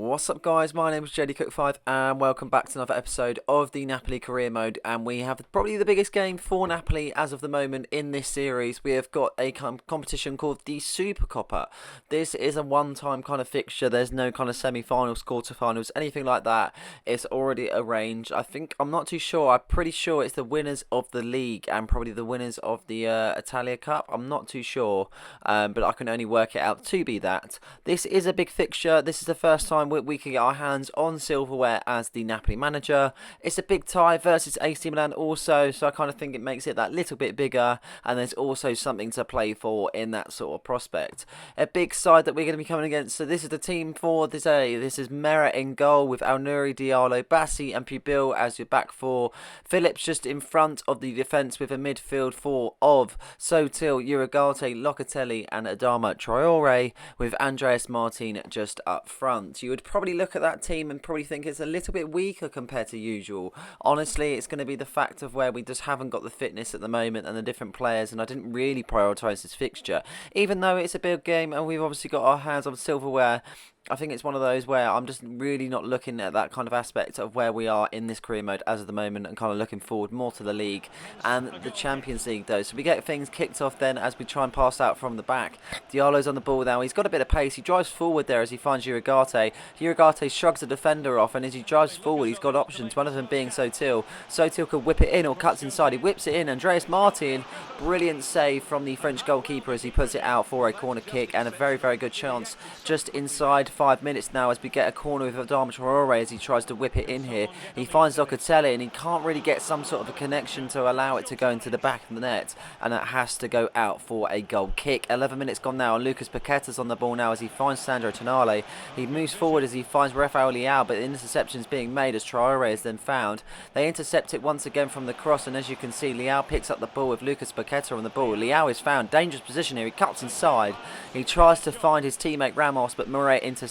What's up guys, my name is JDCook5 and welcome back to another episode of the Napoli career mode, and we have probably the biggest game for Napoli as of the moment in this series. We have got a competition called the Supercopa. This is a one-time kind of fixture. There's no kind of semi-finals, quarter-finals, anything like that. It's already arranged. I'm not too sure. I'm pretty sure it's the winners of the league and probably the winners of the Italia Cup. I'm not too sure, but I can only work it out to be that. This is a big fixture. This is the first time we can get our hands on silverware as the Napoli manager. It's a big tie versus AC Milan also, so I kind of think it makes it that little bit bigger, and there's also something to play for in that sort of prospect. A big side that we're going to be coming against, so this is the team for this day. This is Mera in goal with Alnuri, Diallo, Bassi and Pubil as your back four. Phillips just in front of the defence with a midfield four of Sotil, Urigarte, Locatelli and Adama Traore, with Andreas Martin just up front. You would probably look at that team and probably think it's a little bit weaker compared to usual. Honestly, it's going to be the fact of where we just haven't got the fitness at the moment and the different players, and I didn't really prioritise this fixture. Even though it's a big game and we've obviously got our hands on silverware, I think it's one of those where I'm just really not looking at that kind of aspect of where we are in this career mode as of the moment, and kind of looking forward more to the league and the Champions League though. So we get things kicked off then as we try and pass out from the back. Diallo's on the ball now. He's got a bit of pace. He drives forward there as he finds Urigarte. Urigarte shrugs the defender off, and as he drives forward he's got options, one of them being Sotil. Sotil could whip it in or cuts inside. He whips it in. Andreas Martin, brilliant save from the French goalkeeper as he puts it out for a corner kick, and a very, very good chance just inside 5 minutes now as we get a corner with Adama Traore as he tries to whip it in here. He finds Locatelli and he can't really get some sort of a connection to allow it to go into the back of the net, and it has to go out for a goal kick. 11 minutes gone now, and Lucas Paqueta's on the ball now as he finds Sandro Tonali. He moves forward as he finds Rafael Leao, but the interception's being made as Traore is then found. They intercept it once again from the cross, and as you can see, Leao picks up the ball with Lucas Paqueta on the ball. Leao is found. Dangerous position here. He cuts inside. He tries to find his teammate Ramos, but Murray intercepts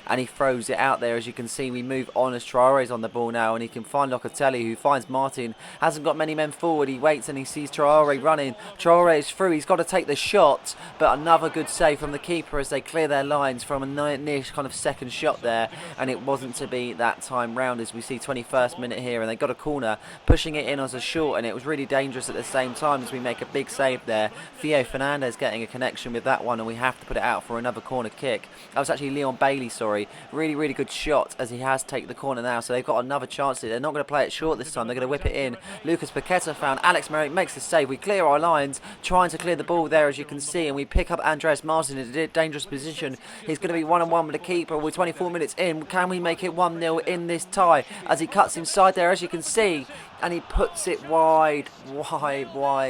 and he throws it out there. As you can see, we move on as Traore's on the ball now, and he can find Locatelli, who finds Martin. Hasn't got many men forward. He waits and he sees Traore running. Traore is through. He's got to take the shot, but another good save from the keeper as they clear their lines from a near kind of second shot there, and it wasn't to be that time round as we see 21st minute here, and they got a corner pushing it in as a short, and it was really dangerous at the same time as we make a big save there. Theo Fernandez getting a connection with that one, and we have to put it out for another corner kick. That was actually Leon Bailey, sorry. Really, really good shot as he has taken the corner now, so they've got another chance here. They're not going to play it short this time. They're going to whip it in. Lucas Paqueta found. Alex Merrick makes the save. We clear our lines, trying to clear the ball there as you can see, and we pick up Andreas Martin in a dangerous position. He's going to be one-on-one with the keeper. We're 24 minutes in. Can we make it 1-0 in this tie as he cuts inside there, as you can see, and he puts it wide.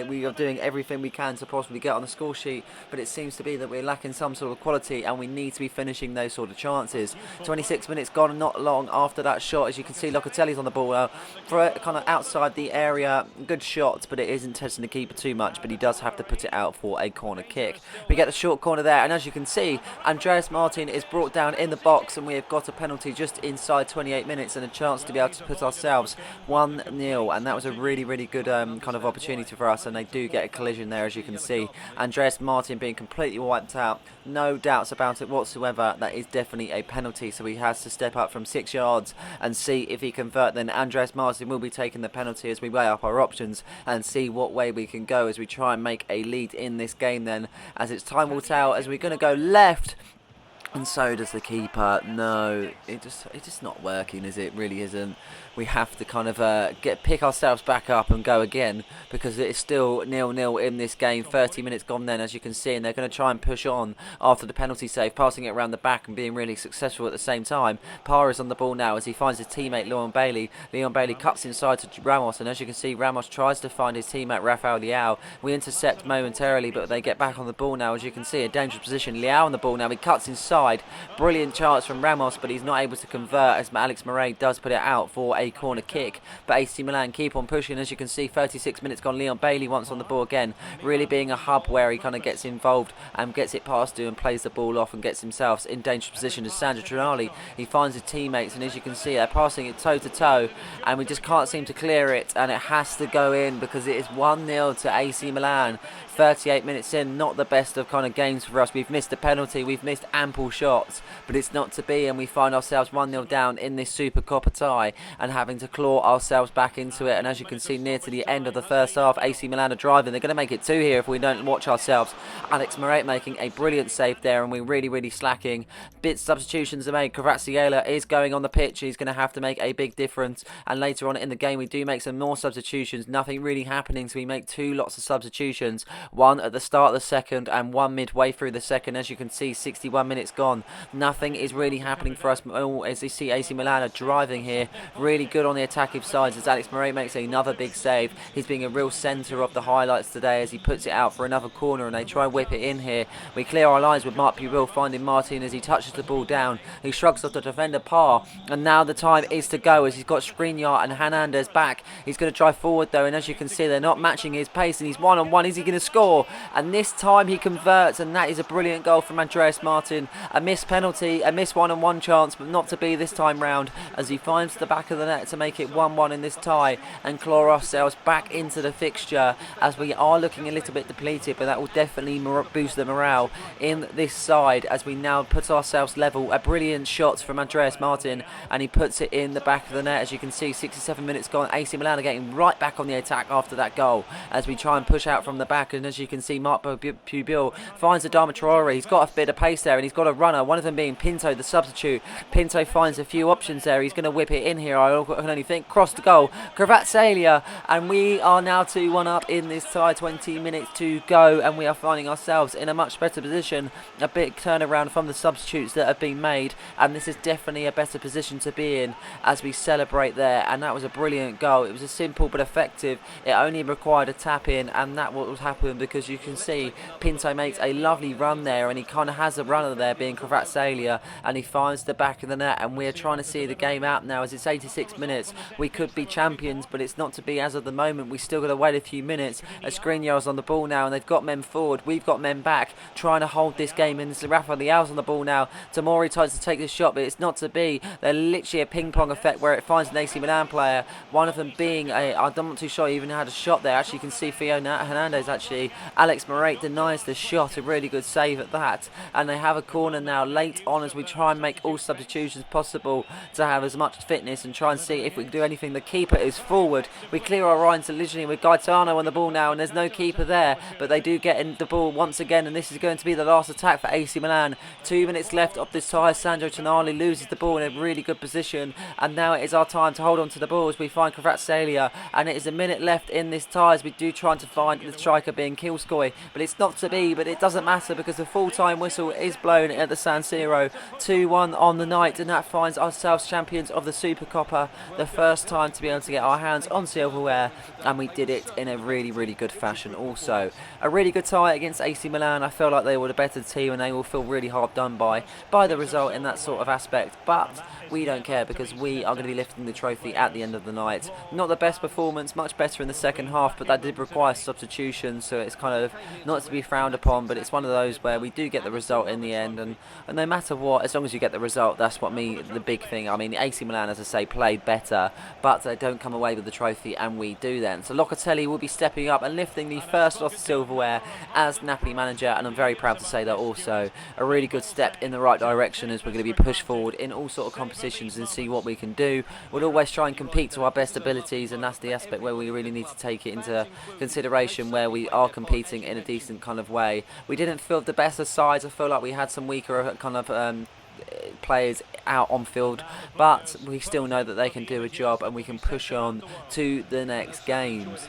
We are doing everything we can to possibly get on the score sheet, but it seems to be that we're lacking some sort of quality, and we need to be finishing those sort of chances. 26 minutes gone, not long after that shot. As you can see, Locatelli's on the ball for kind of outside the area. Good shot, but it isn't testing the keeper too much, but he does have to put it out for a corner kick. We get the short corner there, and as you can see, Andreas Martin is brought down in the box, and we have got a penalty just inside 28 minutes and a chance to be able to put ourselves 1-0. And that was a really, really good kind of opportunity for us, and they do get a collision there, as you can see. Andreas Martin being completely wiped out. No doubts about it whatsoever. That is definitely a penalty, so he has to step up from 6 yards and see if he convert. Then Andreas Martin will be taking the penalty as we weigh up our options and see what way we can go as we try and make a lead in this game then, as it's time will tell, as we're going to go left. And so does the keeper. No, it's just not working, is it? Really isn't. We have to kind of pick ourselves back up and go again, because it is still 0-0 in this game. 30 minutes gone then, as you can see, and they're going to try and push on after the penalty save, passing it around the back and being really successful at the same time. Parra is on the ball now as he finds his teammate Leon Bailey. Leon Bailey cuts inside to Ramos, and as you can see, Ramos tries to find his teammate Rafael Leao. We intercept momentarily, but they get back on the ball now, as you can see, a dangerous position. Leao on the ball now, he cuts inside. Brilliant chance from Ramos, but he's not able to convert as Alex Murray does put it out for a corner kick. But AC Milan keep on pushing, as you can see. 36 minutes gone. Leon Bailey once on the ball again, really being a hub where he kind of gets involved and gets it past to and plays the ball off and gets himself in dangerous position as Sandro Tonali. He finds his teammates, and as you can see, they're passing it toe to toe, and we just can't seem to clear it, and it has to go in because it is 1-0 to AC Milan. 38 minutes in, not the best of kind of games for us. We've missed a penalty, we've missed ample shots, but it's not to be, and we find ourselves 1-0 down in this Supercopa tie and having to claw ourselves back into it. And as you can see, near to the end of the first half, AC Milan are driving. They're going to make it 2 here if we don't watch ourselves. Alex Moret making a brilliant save there, and we're really slacking. Bits substitutions are made. Kvaratskhelia is going on the pitch. He's going to have to make a big difference, and later on in the game we do make some more substitutions. Nothing really happening, so we make 2 lots of substitutions, one at the start of the second and one midway through the second. As you can see, 61 minutes gone, nothing is really happening for us. As you see, AC Milan are driving here, really good on the attacking sides as Alex Moret makes another big save. He's being a real centre of the highlights today as he puts it out for another corner, and they try and whip it in here. We clear our lines with Mark Pubil finding Martin as he touches the ball down. He shrugs off the defender Parr, and now the time is to go as he's got Skriniar and Hernandez back. He's going to drive forward though, and as you can see, they're not matching his pace, and he's 1-on-1. Is he going to score? And this time he converts, and that is a brilliant goal from Andreas Martin. A missed penalty, a missed 1-on-1 chance, but not to be this time round, as he finds the back of the net to make it 1-1 in this tie and claw ourselves back into the fixture, as we are looking a little bit depleted, but that will definitely boost the morale in this side as we now put ourselves level. A brilliant shot from Andreas Martin, and he puts it in the back of the net. As you can see, 67 minutes gone. AC Milan are getting right back on the attack after that goal as we try and push out from the back, and as you can see, Mark Pubil finds Adama Traore. He's got a bit of pace there, and he's got a runner, one of them being Pinto, the substitute. Pinto finds a few options there. He's going to whip it in here, I can only think. Cross the goal, Kvaratskhelia, and we are now 2-1 up in this tie. 20 minutes to go, and we are finding ourselves in a much better position. A big turnaround from the substitutes that have been made, and this is definitely a better position to be in as we celebrate there. And that was a brilliant goal. It was a simple but effective. It only required a tap in, and that what was happening, because you can see Pinto makes a lovely run there, and he kind of has a runner there being Kvaratskhelia, and he finds the back of the net. And we're trying to see the game out now as it's 86 minutes. We could be champions, but it's not to be as of the moment. We still got to wait a few minutes as Skriniar's on the ball now, and they've got men forward, we've got men back, trying to hold this game in. Rafa Leao's on the ball now. Tamori tries to take this shot, but it's not to be. They're literally a ping-pong effect where it finds an AC Milan player, one of them being I'm not too sure he even had a shot there. Actually, you can see Fiona Hernandez actually. Alex Moret denies the shot, a really good save at that, and they have a corner now late on as we try and make all substitutions possible to have as much fitness and try and see if we can do anything. The keeper is forward. We clear our lines literally with Gaetano on the ball now, and there's no keeper there, but they do get in the ball once again, and this is going to be the last attack for AC Milan. 2 minutes left of this tie. Sandro Tonali loses the ball in a really good position, and now it is our time to hold on to the ball as we find Kvaratskhelia, and it is a minute left in this tie as we do try to find the striker being Kilskoy, but it's not to be. But it doesn't matter because the full-time whistle is blown at the San Siro. 2-1 on the night, and that finds ourselves champions of the Supercopa, the first time to be able to get our hands on silverware, and we did it in a really good fashion. Also a really good tie against AC Milan. I feel like they were the better team, and they will feel really hard done by the result in that sort of aspect, but we don't care because we are going to be lifting the trophy at the end of the night. Not the best performance, much better in the second half, but that did require substitution, so it's kind of not to be frowned upon, but it's one of those where we do get the result in the end, and no matter what, as long as you get the result, that's what the big thing. I mean, AC Milan, as I say, played better, but they don't come away with the trophy, and we do then. So Locatelli will be stepping up and lifting the first lot of silverware as Napoli manager, and I'm very proud to say that also a really good step in the right direction as we're going to be pushed forward in all sort of competitions and see what we can do. We'll always try and compete to our best abilities, and that's the aspect where we really need to take it into consideration, where we are competing in a decent kind of way. We didn't feel the best of sides. I feel like we had some weaker kind of players out on field, but we still know that they can do a job, and we can push on to the next games.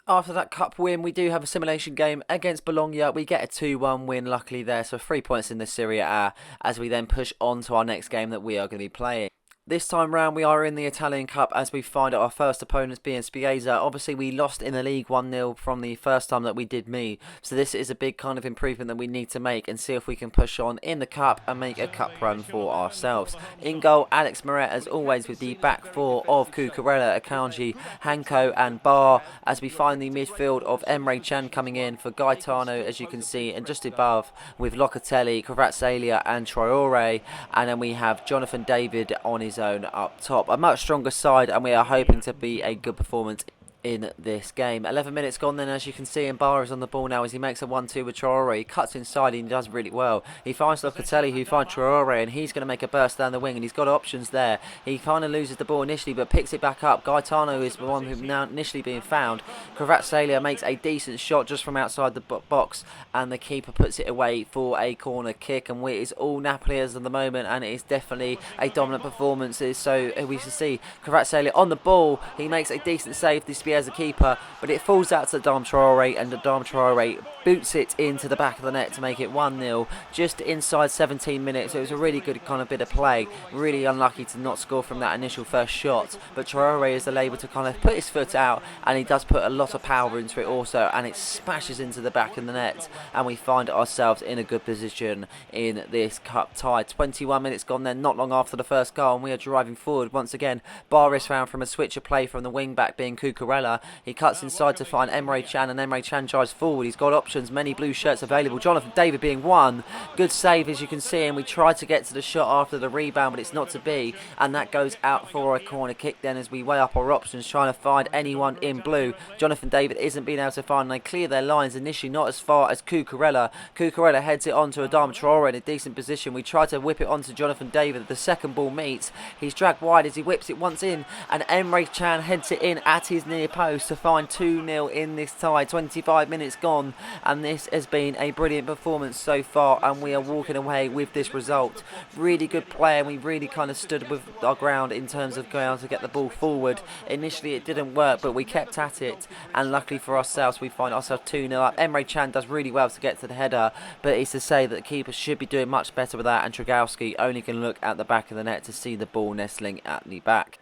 After that cup win, we do have a simulation game against Bologna. We get a 2-1 win, luckily there, so 3 points in the Serie A as we then push on to our next game that we are going to be playing. This time round we are in the Italian Cup as we find our first opponents being Spiezia. Obviously we lost in the league 1-0 from the first time that we did meet, so this is a big kind of improvement that we need to make and see if we can push on in the Cup and make a Cup run for ourselves. In goal, Alex Moret as always, with the back four of Cucurella, Akanji, Hanko and Barr, as we find the midfield of Emre Can coming in for Gaetano, as you can see, and just above with Locatelli, Kvaratskhelia and Traore, and then we have Jonathan David on his own up top. A much stronger side, and we are hoping to be a good performance in this game. 11 minutes gone then, as you can see, and Barra is on the ball now as he makes a 1-2 with Traore. He cuts inside and he does really well. He finds Locatelli, who finds Traore, and he's going to make a burst down the wing, and he's got options there. He kind of loses the ball initially but picks it back up. Gaetano is the one who now initially being found. Kvaratskhelia makes a decent shot just from outside the box, and the keeper puts it away for a corner kick, and it is all Napoli at the moment, and it is definitely a dominant performance. So we can see Kvaratskhelia on the ball. He makes a decent save this as a keeper, but it falls out to Adama Traore, and Adama Traore boots it into the back of the net to make it 1-0 just inside 17 minutes. It was a really good kind of bit of play. Really unlucky to not score from that initial first shot, but Traore is able to kind of put his foot out, and he does put a lot of power into it also, and it smashes into the back of the net, and we find ourselves in a good position in this cup tie. 21 minutes gone then, not long after the first goal, and we are driving forward once again. Barra is found from a switch of play from the wing back being Cucurella. He cuts inside to find Emre Can, and Emre Can drives forward. He's got options, many blue shirts available. Jonathan David being one. Good save, as you can see, and we tried to get to the shot after the rebound, but it's not to be, and that goes out for a corner kick then as we weigh up our options, trying to find anyone in blue. Jonathan David isn't being able to find, and they clear their lines initially, not as far as Cucurella. Cucurella heads it on to Adama Traore in a decent position. We try to whip it onto Jonathan David. The second ball meets. He's dragged wide as he whips it once in, and Emre Can heads it in at his near post to find 2-0 in this tie. 25 minutes gone, and this has been a brilliant performance so far, and we are walking away with this result. Really good play, and we really kind of stood with our ground in terms of going on to get the ball forward. Initially it didn't work, but we kept at it, and luckily for ourselves we find ourselves 2-0 up. Emre Can does really well to get to the header, but it's to say that the keeper should be doing much better with that, and Dragowski only can look at the back of the net to see the ball nestling at the back.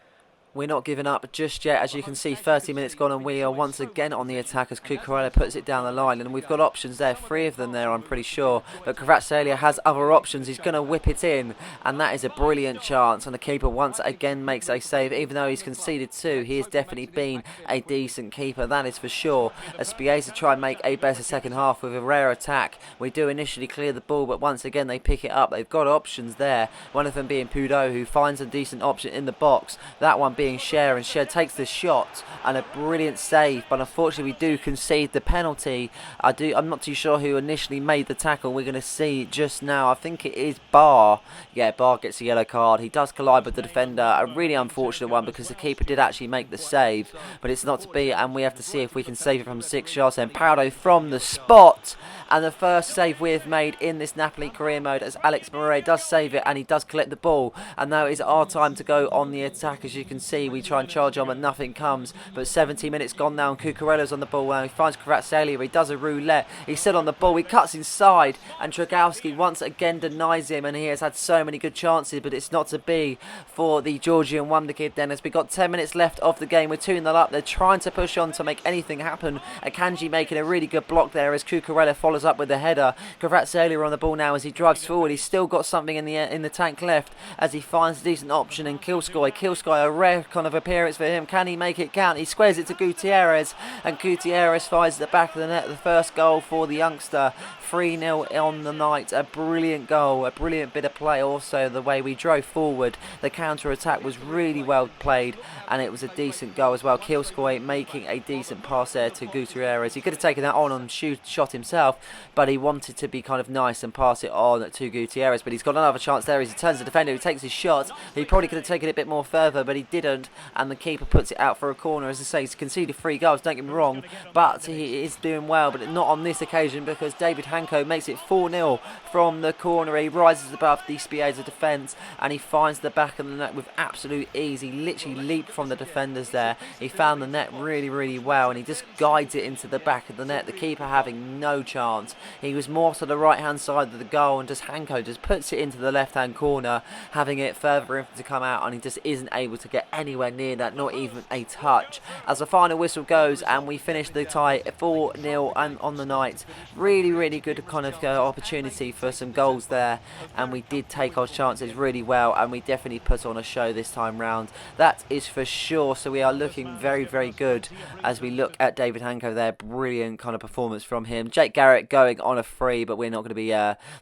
We're not giving up just yet. As you can see, 30 minutes gone, and we are once again on the attack as Cucurella puts it down the line, and we've got options there, 3 of them there I'm pretty sure, but Kvaratskhelia has other options. He's going to whip it in, and that is a brilliant chance, and the keeper once again makes a save. Even though he's conceded 2, he has definitely been a decent keeper, that is for sure. As Spieza try and make a better second half with a rare attack. We do initially clear the ball, but once again they pick it up. They've got options there, one of them being Pudo, who finds a decent option in the box, that one being Cher, and Cher takes the shot and a brilliant save, but unfortunately we do concede the penalty. I'm not too sure who initially made the tackle. We're going to see just now. I think it is Barr. Yeah, Barr gets a yellow card. He does collide with the defender, a really unfortunate one because the keeper did actually make the save, but it's not to be, and we have to see if we can save it from 6 yards. And Pardo from the spot, and the first save we've made in this Napoli career mode as Alex Murray does save it, and he does collect the ball, and now it's our time to go on the attack. As you can see, we try and charge on, but nothing comes. But 70 minutes gone now, and Cucurella's on the ball, and he finds Kvaratskhelia. He does a roulette. He's still on the ball. He cuts inside, and Dragowski once again denies him, and he has had so many good chances, but it's not to be for the Georgian wonder kid then, as we got 10 minutes left of the game. We're 2-0 up. They're trying to push on to make anything happen. Akanji making a really good block there as Cucurella follows up with the header. Kvaratskhelia on the ball now as he drives forward. He's still got something in the tank left as he finds a decent option in Kilskoy, a rare kind of appearance for him. Can he make it count? He squares it to Gutierrez, and Gutierrez finds the back of the net. The first goal for the youngster. 3-0 on the night. A brilliant goal, a brilliant bit of play. Also the way we drove forward, the counter attack was really well played, and it was a decent goal as well. Kilskoy making a decent pass there to Gutierrez. He could have taken that on and shot himself, but he wanted to be kind of nice and pass it on to Gutierrez. But he's got another chance there as he turns the defender, who takes his shot. He probably could have taken it a bit more further, but he didn't, and the keeper puts it out for a corner. As I say, he's conceded 3 goals, don't get me wrong, but he is doing well, but not on this occasion, because David Hanko makes it 4-0 from the corner. He rises above the Spieza defence, and he finds the back of the net with absolute ease. He literally leaped from the defenders there. He found the net really, really well, and he just guides it into the back of the net. The keeper having no chance. He was more to the right hand side of the goal, and just Hanko just puts it into the left hand corner, having it further in to come out, and he just isn't able to get anywhere near that, not even a touch. As the final whistle goes, and we finish the tie 4-0 and on the night. Really, really good kind of opportunity for some goals there, and we did take our chances really well, and we definitely put on a show this time round, that is for sure. So we are looking very, very good as we look at David Hanko there. Brilliant kind of performance from him. Jake Garrett going on a free, but we're not going to be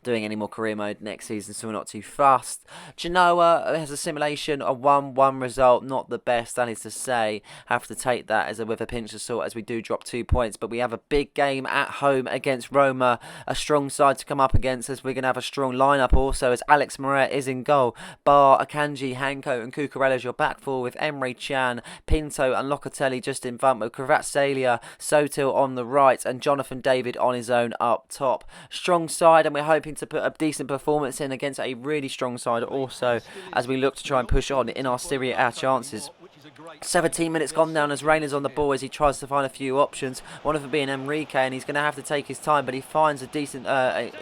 doing any more career mode next season, so we're not too fast. Genoa has a simulation, a 1-1 result. result, not the best, that is to say. Have to take that with a pinch of salt as we do drop 2 points. But we have a big game at home against Roma, a strong side to come up against, as we're going to have a strong lineup also, as Alex Moret is in goal. Bar, Akanji, Hanko and Cucurella as your back four, with Emre Can, Pinto and Locatelli just in front, with Kvaratskhelia, Sotil on the right and Jonathan David on his own up top. Strong side, and we're hoping to put a decent performance in against a really strong side also, as we look to try and push on in our Serie A chances. 17 minutes gone down as Reyna's on the ball as he tries to find a few options, one of them being Enrique, and he's going to have to take his time, but he finds a decent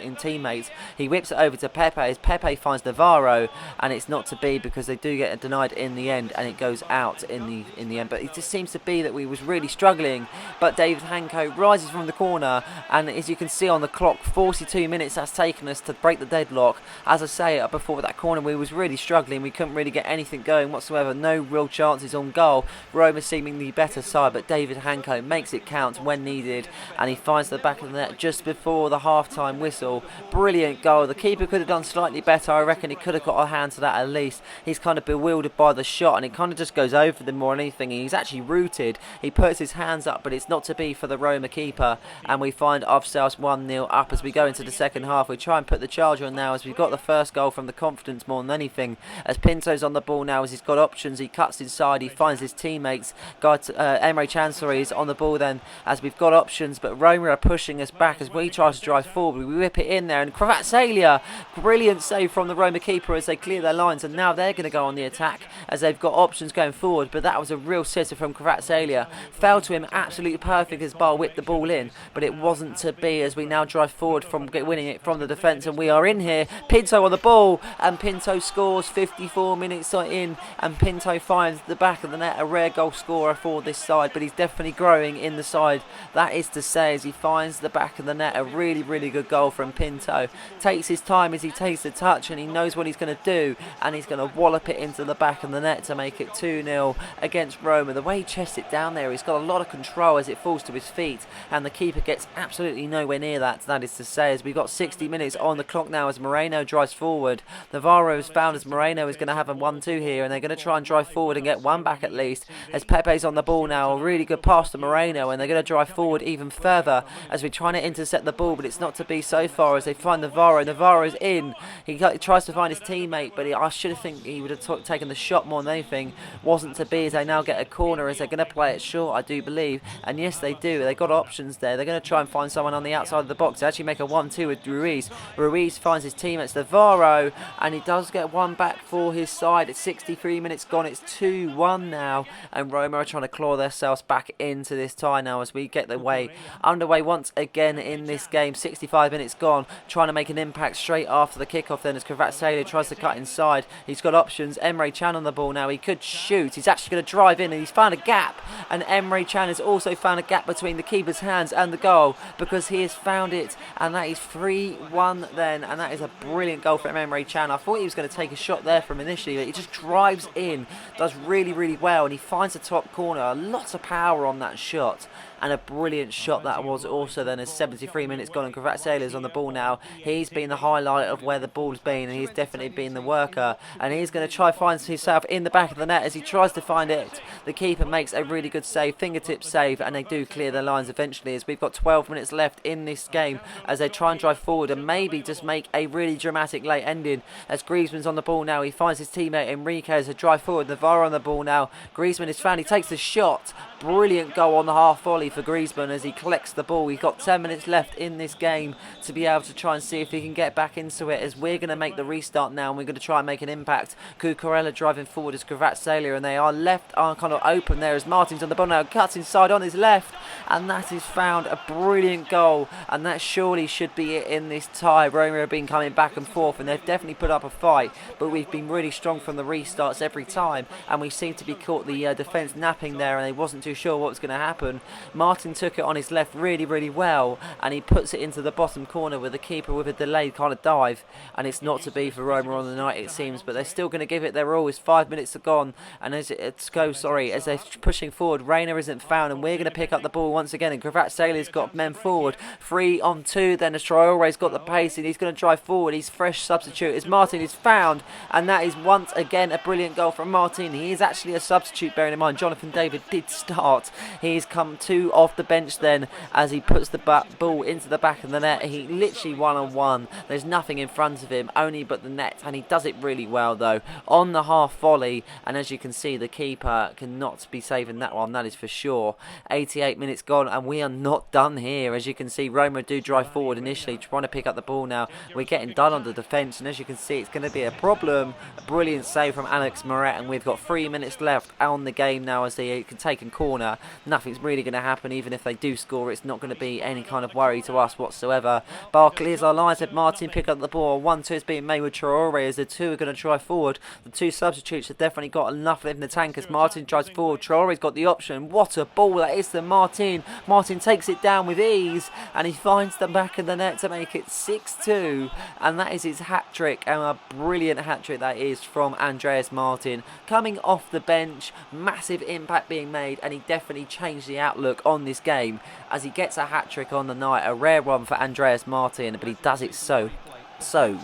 in teammates. He whips it over to Pepe as Pepe finds Navarro, and it's not to be because they do get denied in the end, and it goes out in the end. But it just seems to be that we was really struggling, but David Hanko rises from the corner, and as you can see on the clock, 42 minutes that's taken us to break the deadlock. As I say, before that corner we was really struggling, we couldn't really get anything going whatsoever, no real chances on goal. Roma seemingly better side, but David Hanko makes it count when needed, and he finds the back of the net just before the half-time whistle. Brilliant goal. The keeper could have done slightly better. I reckon he could have got a hand to that at least. He's kind of bewildered by the shot, and it kind of just goes over them more than anything. He's actually rooted. He puts his hands up, but it's not to be for the Roma keeper, and we find ourselves 1-0 up as we go into the second half. We try and put the charge on now as we've got the first goal from the confidence more than anything, as Pinto's on the ball now as he's got options. He cuts inside, he finds his teammates. Emre Can is on the ball then as we've got options, but Roma are pushing us back as we try to drive forward. We whip it in there, and Kvaratskhelia, brilliant save from the Roma keeper as they clear their lines, and now they're going to go on the attack as they've got options going forward. But that was a real sitter from Kvaratskhelia, fell to him absolutely perfect as Bar whipped the ball in, but it wasn't to be as we now drive forward from winning it from the defence, and we are in here. Pinto on the ball, and Pinto scores 54 minutes in, and Pinto finds the back of the net, a rare goal scorer for this side, but he's definitely growing in the side, that is to say, as he finds the back of the net. A really, really good goal from Pinto. Takes his time as he takes the touch, and he knows what he's going to do, and he's going to wallop it into the back of the net to make it 2-0 against Roma. The way he chests it down there, he's got a lot of control as it falls to his feet, and the keeper gets absolutely nowhere near that is to say, as we've got 60 minutes on the clock now as Moreno drives forward. Navarro has found as Moreno is going to have a 1-2 here, and they're going to try and drive forward and get one back at least, as Pepe's on the ball now. A really good pass to Moreno, and they're going to drive forward even further as we're trying to intercept the ball, but it's not to be so far as they find Navarro. Navarro's in. He tries to find his teammate, but I should think he would have taken the shot more than anything. Wasn't to be as they now get a corner as they're going to play it short, I do believe. And yes, they do. They've got options there. They're going to try and find someone on the outside of the box to actually make a 1-2 with Ruiz. Ruiz finds his teammates, Navarro, and he does get one back for his side. It's 63 minutes gone. It's 2-1 now, and Roma are trying to claw themselves back into this tie now as we get the way underway once again in this game. 65 minutes gone, trying to make an impact straight after the kickoff then as Kvaratskhelia tries to cut inside. He's got options. Emre Can on the ball now. He could shoot. He's actually going to drive in, and he's found a gap, and Emre Can has also found a gap between the keeper's hands and the goal because he has found it, and that is 3-1 then, and that is a brilliant goal from Emre Can. I thought he was going to take a shot there from initially, but he just drives in, does really, really well, and he finds the top corner. Lots of power on that shot, and a brilliant shot that was also then as 73 minutes gone, and Kvaratskhelia on the ball now. He's been the highlight of where the ball's been, and he's definitely been the worker, and he's going to try find himself in the back of the net as he tries to find it. The keeper makes a really good save, fingertip save, and they do clear their lines eventually as we've got 12 minutes left in this game as they try and drive forward and maybe just make a really dramatic late ending. As Griezmann's on the ball now, he finds his teammate Enrique as they drive forward. Navarro on the ball now. Griezmann is found, he takes the shot. Brilliant goal on the half volley for Griezmann as he collects the ball. We've got 10 minutes left in this game to be able to try and see if he can get back into it, as we're going to make the restart now and we're going to try and make an impact. Cucurella driving forward as Kvaratskhelia, and they are left kind of open there as Martin's on the ball now, cuts inside on his left, and that is found a brilliant goal, and that surely should be it in this tie. Roma have been coming back and forth, and they've definitely put up a fight, but we've been really strong from the restarts every time, and we seem to be caught the defence napping there, and they wasn't too sure what was going to happen. Martin took it on his left really well, and he puts it into the bottom corner with the keeper with a delayed kind of dive, and it's not to be for Roma on the night, it seems, but they're still going to give it their all. It's 5 minutes gone, and as they're pushing forward, Reina isn't found, and we're going to pick up the ball once again, and Kvaratskhelia has got men forward, 3 on 2, then as Traore's got the pace, and he's going to drive forward. He's fresh substitute as Martin is found, and that is once again a brilliant goal from Martin. He is actually a substitute, bearing in mind Jonathan David did start. He's come 2 off the bench then, as he puts the ball into the back of the net. He literally one-on-one, there's nothing in front of him, only but the net, and he does it really well though, on the half volley, and as you can see, the keeper cannot be saving that one, that is for sure. 88 minutes gone, and we are not done here. As you can see, Roma do drive forward initially, trying to pick up the ball now. We're getting done on the defence, and as you can see, it's going to be a problem. A brilliant save from Alex Moret, and we've got 3 minutes left on the game now as they can take a corner. Nothing's really going to happen. Even if they do score, it's not going to be any kind of worry to us whatsoever. Barkley is our line, said Martin, pick up the ball. 1-2 is being made with Traore as the 2 are going to try forward. The 2 substitutes have definitely got enough in the tank as Martin drives forward. Traore's got the option. What a ball that is to Martin. Martin takes it down with ease, and he finds the back of the net to make it 6-2, and that is his hat-trick, and a brilliant hat-trick that is from Andreas Martin. Coming off the bench, massive impact being made, and he definitely changed the outlook on this game as he gets a hat-trick on the night. A rare one for Andreas Martin, but he does it so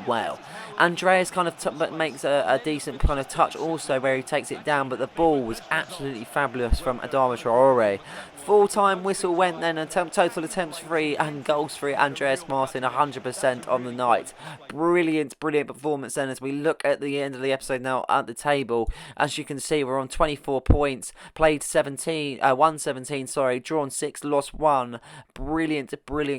well. Andreas kind of makes a decent kind of touch also where he takes it down, but the ball was absolutely fabulous from Adama Traore. Full-time whistle went then, and total attempts 3 and goals 3. Andreas Martin 100% on the night. Brilliant performance then as we look at the end of the episode now at the table. As you can see, we're on 24 points, played won 17, drawn 6, lost 1. Brilliant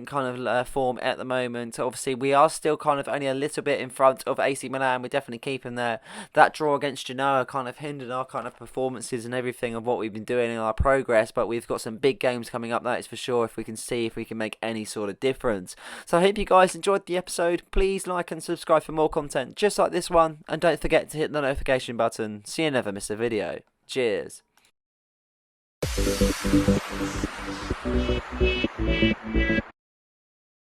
kind of form at the moment. Obviously, we are still kind of only a little bit in front of AC Milan. We're definitely keeping there. That draw against Genoa kind of hindered our kind of performances and everything of what we've been doing in our progress, but we've got some big games coming up, that is for sure, if we can see if we can make any sort of difference. So I hope you guys enjoyed the episode. Please like and subscribe for more content just like this one, and don't forget to hit the notification button so you never miss a video. Cheers.